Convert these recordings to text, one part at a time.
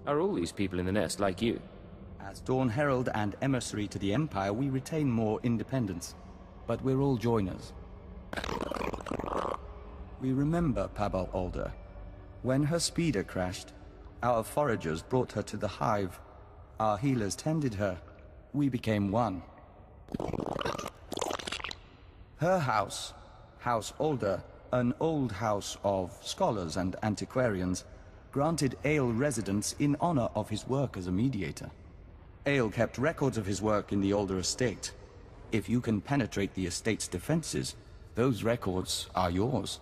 Are all these people in the nest like you? As Dawn Herald and emissary to the Empire, we retain more independence. But we're all joiners. We remember Pabal Alder. When her speeder crashed, our foragers brought her to the hive. Our healers tended her. We became one. Her house, House Alder, an old house of scholars and antiquarians, granted Ale residence in honor of his work as a mediator. Ale kept records of his work in the Alder estate. If you can penetrate the estate's defenses, those records are yours.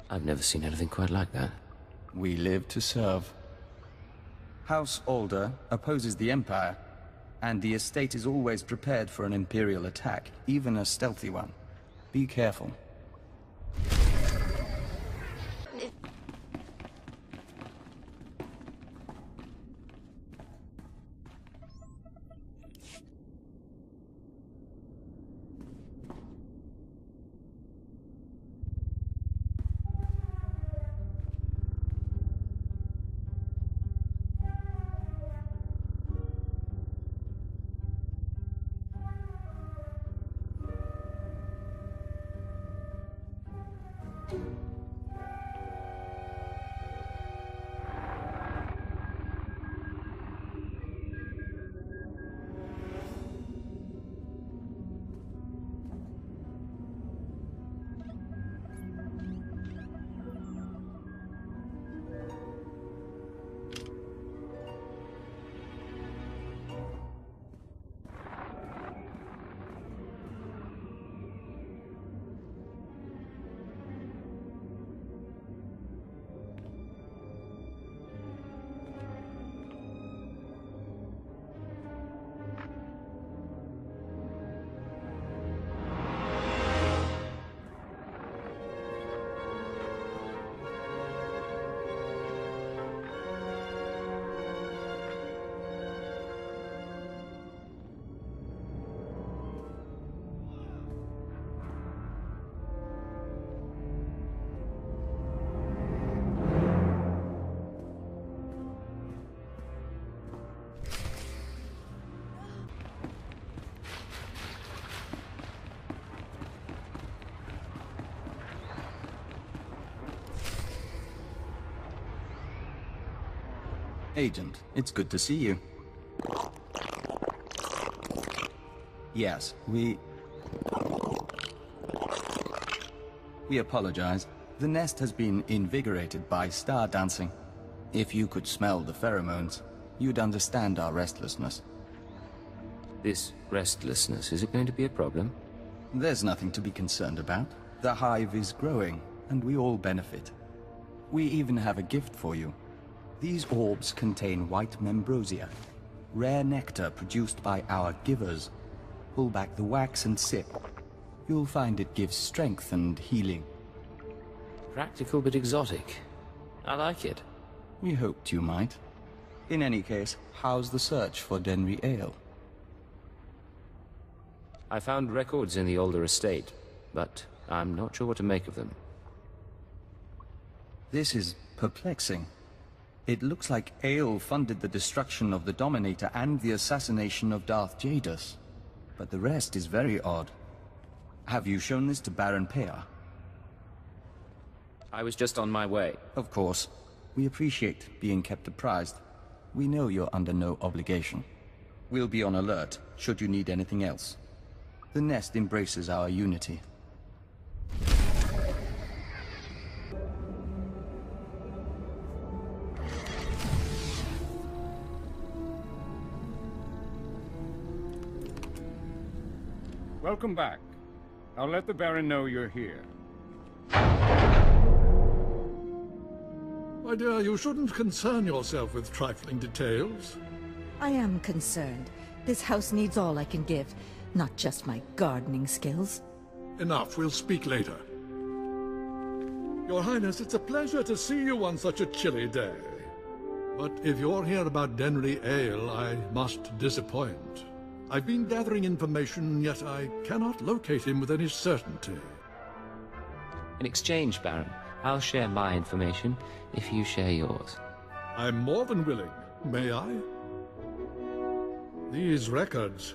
I've never seen anything quite like that. We live to serve. House Alder opposes the Empire, and the estate is always prepared for an Imperial attack, even a stealthy one. Be careful. Agent, it's good to see you. Yes, we apologize. The nest has been invigorated by star dancing. If you could smell the pheromones, you'd understand our restlessness. This restlessness, is it going to be a problem? There's nothing to be concerned about. The hive is growing, and we all benefit. We even have a gift for you. These orbs contain white membrosia, rare nectar produced by our givers. Pull back the wax and sip. You'll find it gives strength and healing. Practical but exotic. I like it. We hoped you might. In any case, how's the search for Denry Ale? I found records in the older estate, but I'm not sure what to make of them. This is perplexing. It looks like Ale funded the destruction of the Dominator and the assassination of Darth Jadus. But the rest is very odd. Have you shown this to Baron Pear? I was just on my way. Of course. We appreciate being kept apprised. We know you're under no obligation. We'll be on alert, should you need anything else. The nest embraces our unity. Welcome back. I'll let the Baron know you're here. My dear, you shouldn't concern yourself with trifling details. I am concerned. This house needs all I can give, not just my gardening skills. Enough, we'll speak later. Your Highness, it's a pleasure to see you on such a chilly day. But if you're here about Denry Ale, I must disappoint. I've been gathering information, yet I cannot locate him with any certainty. In exchange, Baron, I'll share my information if you share yours. I'm more than willing. May I? These records.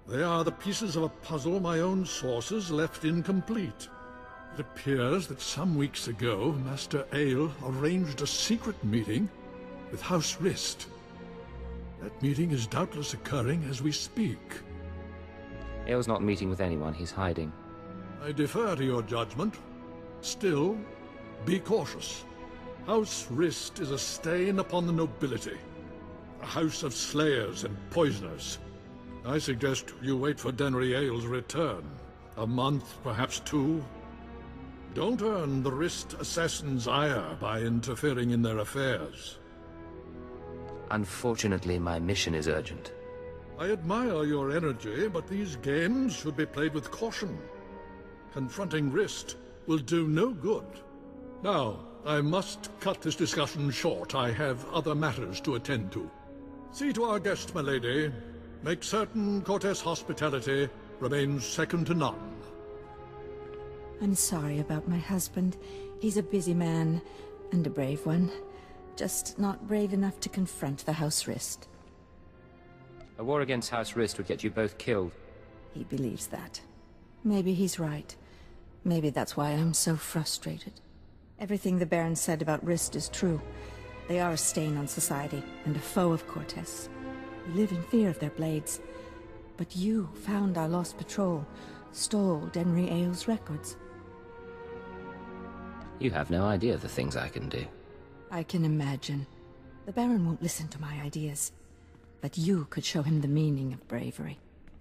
They are the pieces of a puzzle my own sources left incomplete. It appears that some weeks ago, Master Ale arranged a secret meeting with House Rist. That meeting is doubtless occurring as we speak. Ale's not meeting with anyone, he's hiding. I defer to your judgment. Still, be cautious. House Rist is a stain upon the nobility. A house of slayers and poisoners. I suggest you wait for Denry Ale's return. A month, perhaps 2. Don't earn the Rist assassins' ire by interfering in their affairs. Unfortunately, my mission is urgent. I admire your energy, but these games should be played with caution. Confronting Rist will do no good. Now, I must cut this discussion short. I have other matters to attend to. See to our guest, my lady. Make certain Cortes' hospitality remains second to none. I'm sorry about my husband. He's a busy man, and a brave one. Just not brave enough to confront the House Rist. A war against House Rist would get you both killed. He believes that. Maybe he's right. Maybe that's why I'm so frustrated. Everything the Baron said about Rist is true. They are a stain on society, and a foe of Cortes. We live in fear of their blades. But you found our lost patrol, stole Denry Ale's records. You have no idea the things I can do. I can imagine. The Baron won't listen to my ideas. But you could show him the meaning of bravery.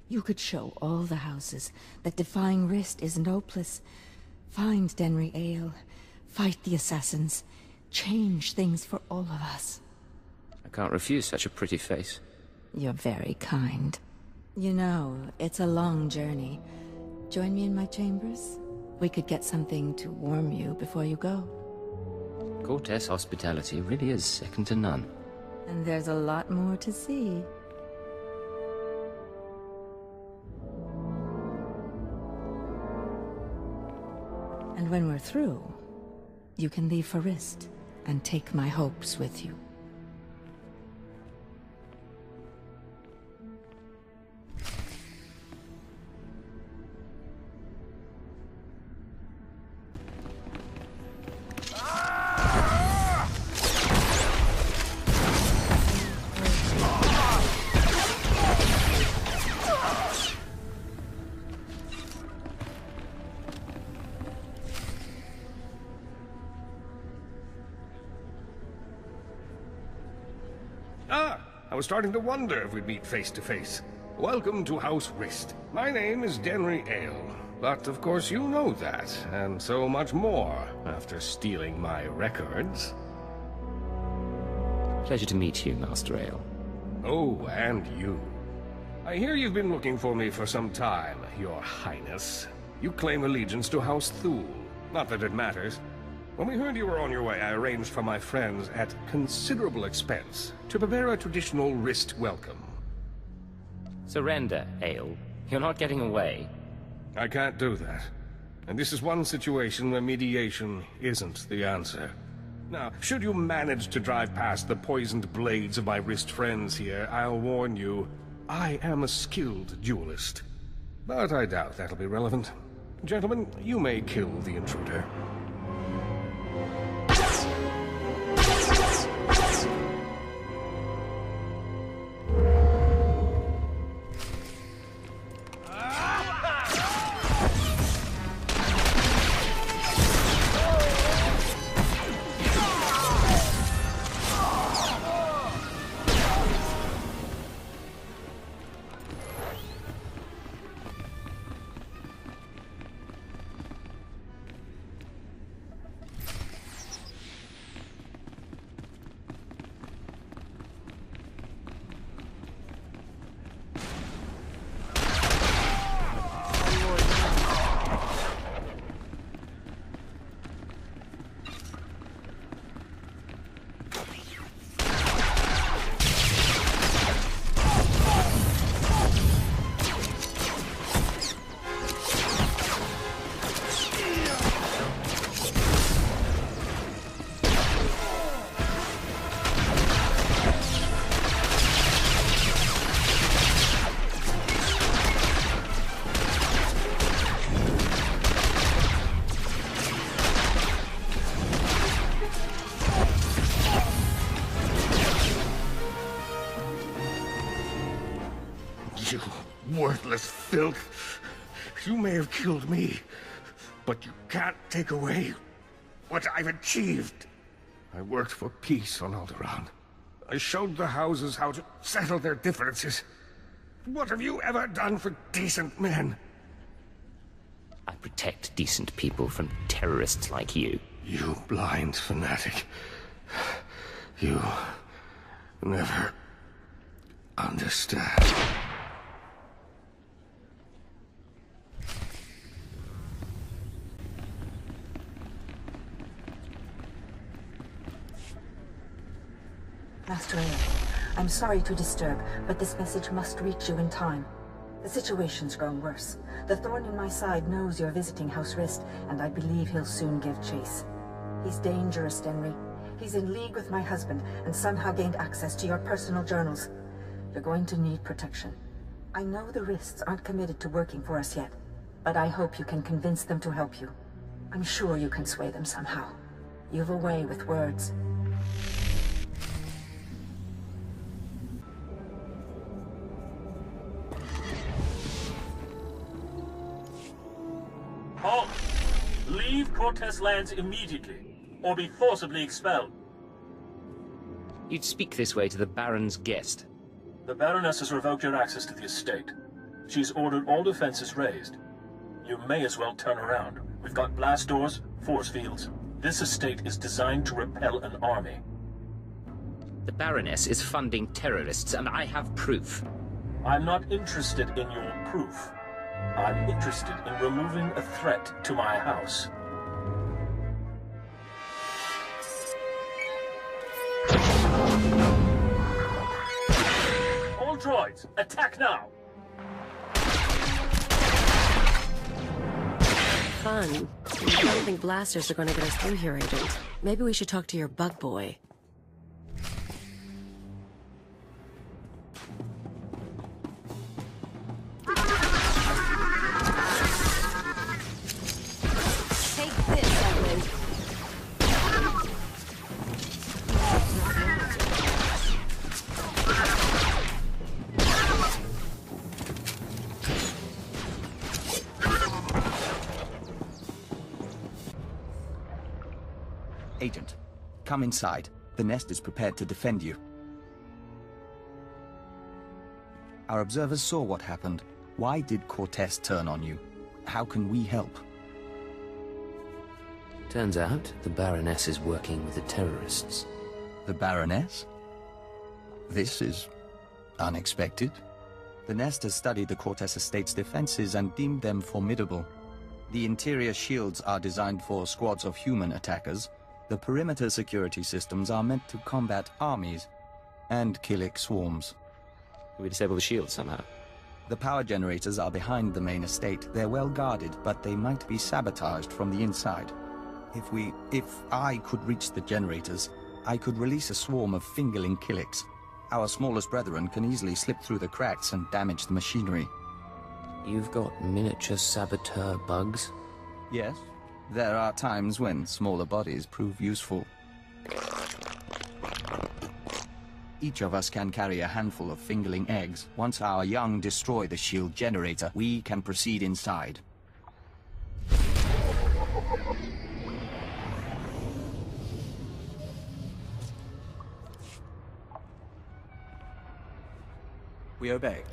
You could show all the houses that defying Rist isn't hopeless. Find Denry Ale, fight the assassins, change things for all of us. I can't refuse such a pretty face. You're very kind. You know, it's a long journey. Join me in my chambers? We could get something to warm you before you go. Cortes' hospitality really is second to none. And there's a lot more to see. And when we're through, you can leave for Rist and take my hopes with you. I was starting to wonder if we'd meet face to face. Welcome to House Rist. My name is Denry Ale, but of course you know that, and so much more, after stealing my records. Pleasure to meet you, Master Ale. Oh, and you. I hear you've been looking for me for some time, Your Highness. You claim allegiance to House Thule. Not that it matters. When we heard you were on your way, I arranged for my friends at considerable expense to prepare a traditional Rist welcome. Surrender, Ale. You're not getting away. I can't do that. And this is one situation where mediation isn't the answer. Now, should you manage to drive past the poisoned blades of my Rist friends here, I'll warn you, I am a skilled duelist. But I doubt that'll be relevant. Gentlemen, you may kill the intruder. You worthless filth. You may have killed me, but you can't take away what I've achieved. I worked for peace on Alderaan. I showed the houses how to settle their differences. What have you ever done for decent men? I protect decent people from terrorists like you. You blind fanatic. You never understand. Master Air, I'm sorry to disturb, but this message must reach you in time. The situation's grown worse. The thorn in my side knows you're visiting House Rist, and I believe he'll soon give chase. He's dangerous, Denry. He's in league with my husband, and somehow gained access to your personal journals. You're going to need protection. I know the Rists aren't committed to working for us yet, but I hope you can convince them to help you. I'm sure you can sway them somehow. You've a way with words. Halt! Leave Cortez lands immediately, or be forcibly expelled. You'd speak this way to the Baron's guest. The Baroness has revoked your access to the estate. She's ordered all defenses raised. You may as well turn around. We've got blast doors, force fields. This estate is designed to repel an army. The Baroness is funding terrorists, and I have proof. I'm not interested in your proof. I'm interested in removing a threat to my house. All droids, attack now! Fun. I don't think blasters are going to get us through here, Agent. Maybe we should talk to your bug boy. Take this, Edmund. Agent, come inside. The nest is prepared to defend you. Our observers saw what happened. Why did Cortez turn on you? How can we help? Turns out the Baroness is working with the terrorists. The Baroness? This is unexpected. The Nest has studied the Cortez estate's defenses and deemed them formidable. The interior shields are designed for squads of human attackers. The perimeter security systems are meant to combat armies and Killik swarms. We disable the shield somehow. The power generators are behind the main estate. They're well guarded, but they might be sabotaged from the inside. If I could reach the generators, I could release a swarm of fingerling Killiks. Our smallest brethren can easily slip through the cracks and damage the machinery. You've got miniature saboteur bugs? Yes, there are times when smaller bodies prove useful. Each of us can carry a handful of fingerling eggs. Once our young destroy the shield generator, we can proceed inside. We obey.